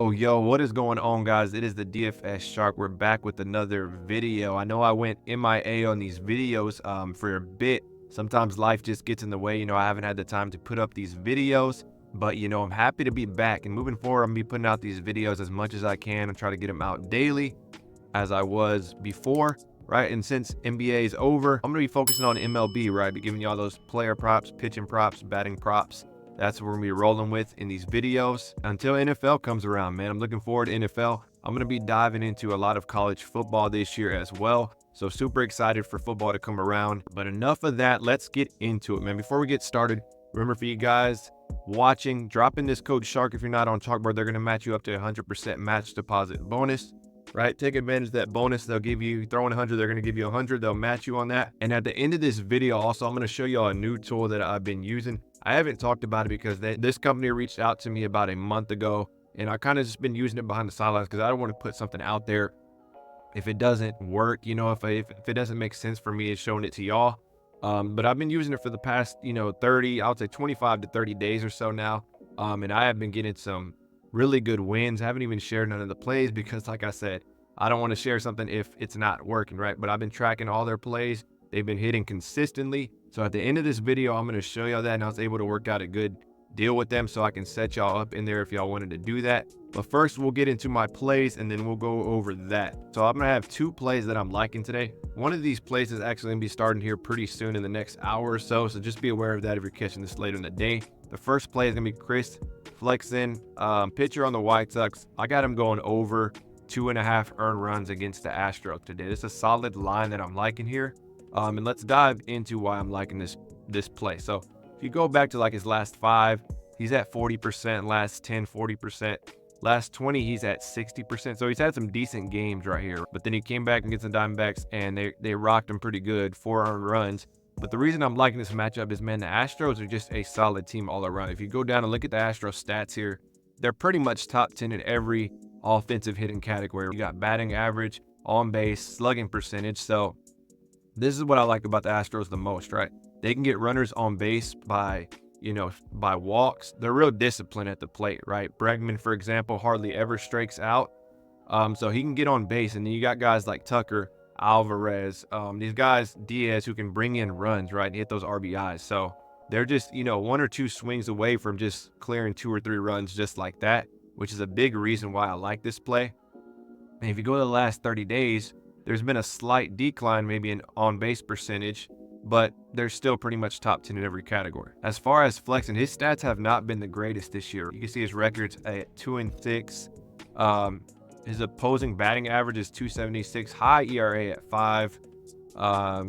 Oh, yo, what is going on, guys? It is the DFS Shark. We're back with another video. I know I went MIA on these videos for a bit. Sometimes life just gets in the way. I haven't had the time to put up these videos, but I'm happy to be back. And moving forward, I'm gonna be putting out these videos as much as I can and try to get them out daily as I was before, right? And since NBA is over, I'm gonna be focusing on MLB, right? Be giving y'all those player props, pitching props, batting props. That's what we're gonna be rolling with in these videos until NFL comes around, man. I'm looking forward to NFL. I'm gonna be diving into a lot of college football this year as well. So super excited for football to come around. But enough of that, let's get into it, man. Before we get started, remember for you guys watching, drop in this code SHARK if you're not on Chalkboard. They're gonna match you up to 100% match deposit bonus. Right, take advantage of that bonus. They'll give you, throw in 100, they're going to give you 100. They'll match you on that. And at the end of this video also, I'm going to show you all a new tool that I've been using. I haven't talked about it because this company reached out to me about a month ago, and I kind of just been using it behind the sidelines because I don't want to put something out there if it doesn't work, if it doesn't make sense for me, it's showing it to y'all. But I've been using it for the past 30, I would say 25 to 30 days or so now. And I have been getting some really good wins. I haven't even shared none of the plays because, like I said, I don't want to share something if it's not working, right? But I've been tracking all their plays. They've been hitting consistently. So at the end of this video, I'm going to show y'all that, and I was able to work out a good deal with them so I can set y'all up in there if y'all wanted to do that. But first, we'll get into my plays, and then we'll go over that. So I'm going to have two plays that I'm liking today. One of these plays is actually going to be starting here pretty soon in the next hour or so. So just be aware of that if you're catching this later in the day. The first play is going to be Chris Flexen, pitcher on the White Sox. I got him going over 2.5 earned runs against the Astros today. This is a solid line that I'm liking here. And let's dive into why I'm liking this play. So if you go back to like his last 5, he's at 40%, last 10, 40%, last 20, he's at 60%. So he's had some decent games right here. But then he came back against the Diamondbacks and they rocked him pretty good, 4 earned runs. But the reason I'm liking this matchup is, man, the Astros are just a solid team all around. If you go down and look at the Astros stats here, they're pretty much top 10 in every offensive hitting category. You got batting average, on base, slugging percentage. So this is what I like about the Astros the most, right? They can get runners on base by walks. They're real disciplined at the plate, right? Bregman, for example, hardly ever strikes out. So he can get on base. And then you got guys like Tucker, Alvarez, these guys, Diaz, who can bring in runs, right, and hit those RBIs. So they're just, 1 or 2 swings away from just clearing 2 or 3 runs just like that, which is a big reason why I like this play. And if you go to the last 30 days, there's been a slight decline maybe in on-base percentage, but they're still pretty much top 10 in every category. As far as flexing, his stats have not been the greatest this year. You can see his records at 2-6. His opposing batting average is 276, high ERA at 5.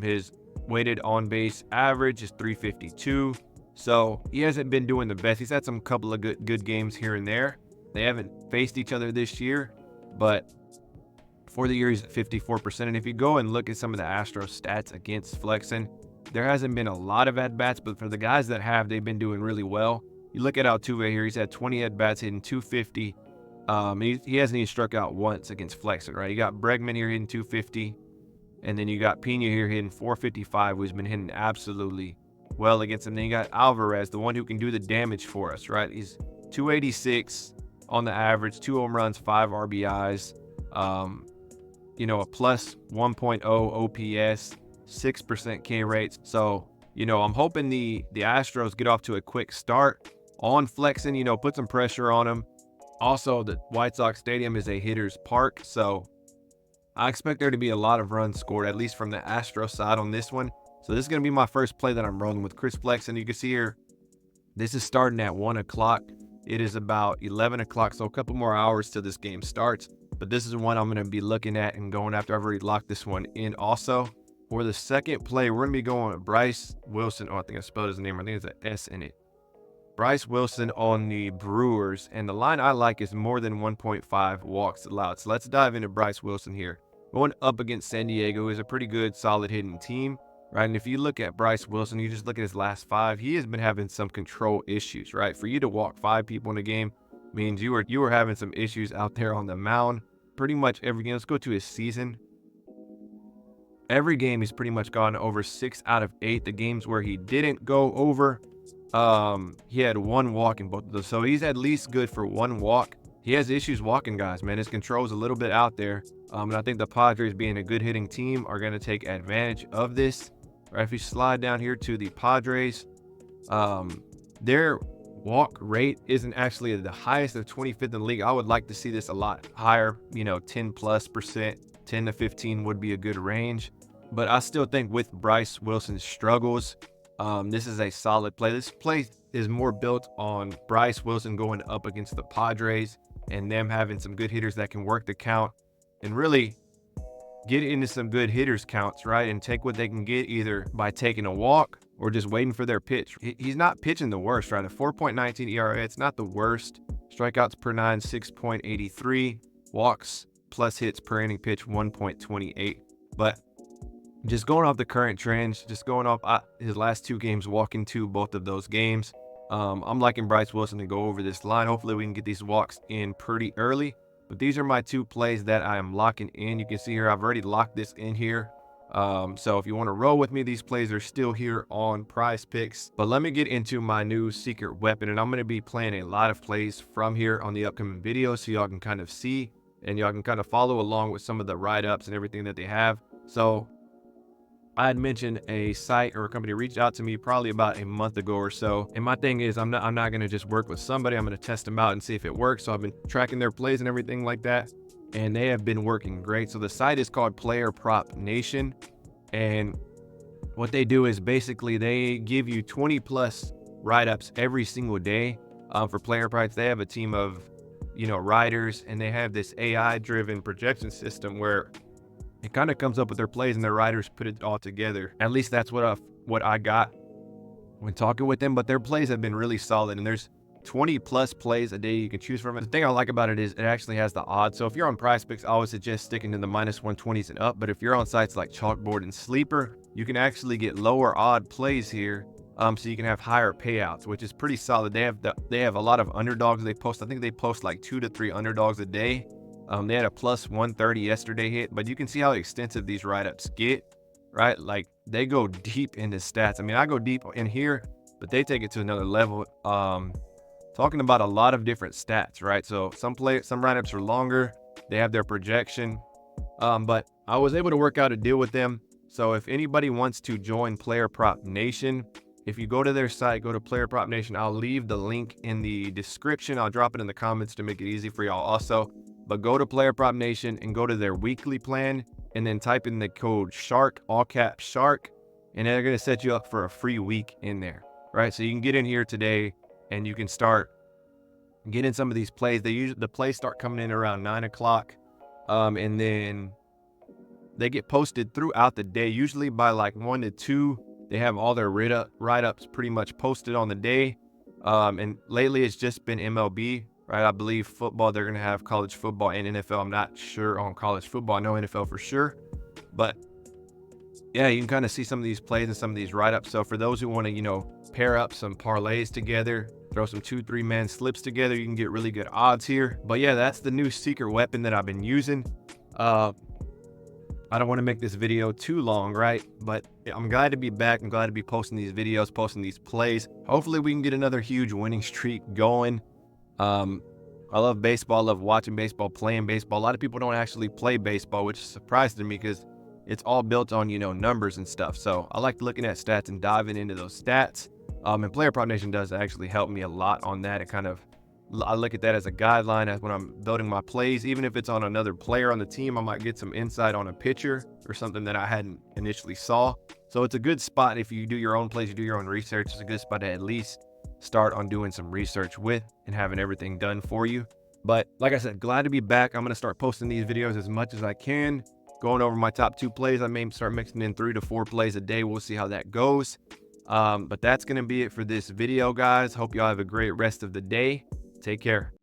His weighted on-base average is 352. So he hasn't been doing the best. He's had some couple of good games here and there. They haven't faced each other this year, but for the year he's at 54%. And if you go and look at some of the Astros stats against Flexen, there hasn't been a lot of at-bats, but for the guys that have, they've been doing really well. You look at Altuve here, he's had 20 at-bats, hitting 250. He hasn't even struck out once against Flexen, right? You got Bregman here hitting 250, and then you got Pena here hitting 455, who's been hitting absolutely well against him. Then you got Alvarez, the one who can do the damage for us, right? He's 286 on the average, 2 home runs, 5 RBIs, a plus 1.0 OPS, 6% K rates. So, I'm hoping the Astros get off to a quick start on Flexen, put some pressure on him. Also, the White Sox Stadium is a hitter's park, so I expect there to be a lot of runs scored, at least from the Astros side on this one. So this is going to be my first play that I'm rolling with Chris Flexen. You can see here, this is starting at 1 o'clock. It is about 11 o'clock, so a couple more hours till this game starts. But this is one I'm going to be looking at and going after. I've already locked this one in also. For the second play, we're going to be going with Bryce Wilson. Oh, I think I spelled his name. I think there's an S in it. Bryce Wilson on the Brewers, and the line I like is more than 1.5 walks allowed. So let's dive into Bryce Wilson here. Going up against San Diego is a pretty good, solid hitting team, right? And if you look at Bryce Wilson, you just look at his last 5, he has been having some control issues, right? For you to walk 5 people in a game means you were having some issues out there on the mound. Pretty much every game. Let's go to his season. Every game he's pretty much gone over 6 out of 8. The games where he didn't go over, he had 1 walk in both of those. So he's at least good for 1 walk he has issues walking guys, man. His control's a little bit out there. And I think the Padres, being a good hitting team, are going to take advantage of this. Right, if you slide down here to the Padres, their walk rate isn't actually the highest of 25th in the league. I would like to see this a lot higher, 10+%, 10 to 15 would be a good range. But I still think with Bryce Wilson's struggles, this is a solid play. This play is more built on Bryce Wilson going up against the Padres and them having some good hitters that can work the count and really get into some good hitters counts, right? And take what they can get either by taking a walk or just waiting for their pitch. He's not pitching the worst, right? A 4.19 ERA, it's not the worst. Strikeouts per 9, 6.83. Walks plus hits per inning pitch, 1.28. But just going off the current trends, just going off his last 2 games, walking to both of those games, I'm liking Bryce Wilson to go over this line. Hopefully we can get these walks in pretty early. But these are my 2 plays that I am locking in. You can see here, I've already locked this in here. So if you want to roll with me, these plays are still here on Prizepicks. But let me get into my new secret weapon. And I'm going to be playing a lot of plays from here on the upcoming videos so y'all can kind of see and y'all can kind of follow along with some of the write-ups and everything that they have. So I had mentioned a site or a company reached out to me probably about a month ago or so. And my thing is, I'm not going to just work with somebody. I'm going to test them out and see if it works. So I've been tracking their plays and everything like that, and they have been working great. So the site is called Player Prop Nation. And what they do is basically they give you 20+ write-ups every single day for player props. They have a team of, writers, and they have this AI driven projection system where it kind of comes up with their plays and their writers put it all together. At least that's what I got when talking with them. But their plays have been really solid, and there's 20+ plays a day you can choose from. The thing I like about it is it actually has the odds. So if you're on Prizepicks, I always suggest sticking to the -120s and up. But if you're on sites like Chalkboard and Sleeper, you can actually get lower odd plays here. So you can have higher payouts, which is pretty solid. They have a lot of underdogs they post. I think they post like 2 to 3 underdogs a day. They had a +130 yesterday hit, but you can see how extensive these write-ups get, right? Like they go deep into stats. I mean, I go deep in here, but they take it to another level. Talking about a lot of different stats, right? So some write-ups are longer. They have their projection, but I was able to work out a deal with them. So if anybody wants to join Player Prop Nation, if you go to their site, go to Player Prop Nation, I'll leave the link in the description. I'll drop it in the comments to make it easy for y'all also. But go to Player Prop Nation and go to their weekly plan and then type in the code SHARK, all caps SHARK, and they're going to set you up for a free week in there, right? So you can get in here today and you can start getting some of these plays. The plays start coming in around 9 o'clock, and then they get posted throughout the day, usually by like 1 to 2. They have all their write-ups pretty much posted on the day. And lately it's just been MLB. Right, I believe football, they're going to have college football and NFL. I'm not sure on college football. I know NFL for sure. But yeah, you can kind of see some of these plays and some of these write-ups. So for those who want to, pair up some parlays together, throw some 2-3 man slips together, you can get really good odds here. But yeah, that's the new secret weapon that I've been using. I don't want to make this video too long, right? But I'm glad to be back. I'm glad to be posting these videos, posting these plays. Hopefully we can get another huge winning streak going. I love baseball. I love watching baseball, playing baseball. A lot of people don't actually play baseball, which is surprising to me because it's all built on, numbers and stuff. So I like looking at stats and diving into those stats. And Player Prop Nation does actually help me a lot on that. I look at that as a guideline as when I'm building my plays. Even if it's on another player on the team, I might get some insight on a pitcher or something that I hadn't initially saw. So it's a good spot if you do your own plays, you do your own research. It's a good spot to at least start on doing some research with and having everything done for you. But like I said, glad to be back. I'm going to start posting these videos as much as I can, going over my top 2 plays. I may start mixing in 3 to 4 plays a day. We'll see how that goes. But that's going to be it for this video, guys. Hope y'all have a great rest of the day. Take care.